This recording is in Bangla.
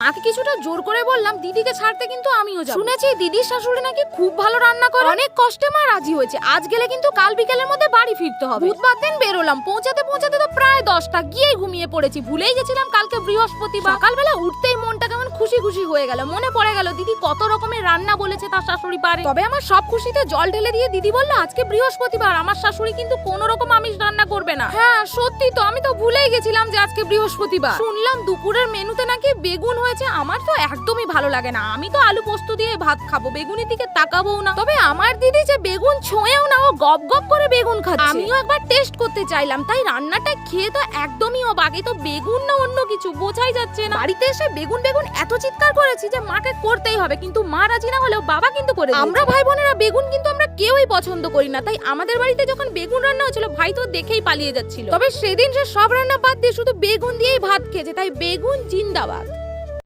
মাকে কিছুটা জোর করে বললাম দিদিকে ছাড়তে কিন্তু আমিও যাব। শুনেছি দিদির শাশুড়ি নাকি খুব ভালো রান্না করে। অনেক কষ্টে মা রাজি হয়েছে। আজ গেলে কিন্তু কাল বিকেলের মধ্যে বাড়ি ফিরতে হবে। বুধবার দিন বেরোলাম, পৌঁছাতে পৌঁছাতে তো প্রায় 10টা, গিয়েই ঘুমিয়ে পড়েছি। ভুলেই গেছিলাম কালকে বৃহস্পতিবার। সকালবেলা উঠতেই মনটা কেমন খুশি খুশি হয়ে গেল। মনে পড়ে গেল দিদি কত রকমের রান্না বলেছে তার শাশুড়ি পারে। তবে আমার সব খুশিতে জল ঢেলে দিয়ে দিদি বলল আজকে বৃহস্পতিবার, আমার শাশুড়ি কিন্তু কোনো রকম আমিষ রান্না করবে না। হ্যাঁ সত্যি তো, আমি তো ভুলেই গেছিলাম যে আজকে বৃহস্পতিবার। শুনলাম দুপুরের মেনুতে নাকি বেগুন হয়েছে। আমার তো একদমই ভালো লাগে না, আমি তো আলু পোস্ত দিয়ে ভাত খাবো, বেগুনের দিকে তাকাবো না। তবে আমার দিদি যে বেগুন ছোঁয়েও না, ও গপ গপ করে বেগুন খাচ্ছে। আমিও একবার টেস্ট করতে চাইলাম, তাই রান্নাটা খেয়ে তো একদমই অবাক। এই তো বেগুন না অন্য কিছু বোঝাই যাচ্ছে না। বাড়িতে এসে বেগুন বেগুন এত চিৎকার করেছি যে মাকে করতেই হবে, কিন্তু মা রাজি না হলেও বাবা কিন্তু করে দিয়েছে। আমরা ভাই বোনেরা বেগুন কিন্তু আমরা কেউই পছন্দ করি না, তাই আমাদের বাড়িতে যখন বেগুন রান্না হচ্ছিল ভাই তো দেখেই পালিয়ে যাচ্ছিল। তবে সেদিন সে সব রান্না বাদ দিয়ে শুধু বেগুন দিয়েই ভাত খেয়েছে, তাই বেগুন জিন্দাবাদ।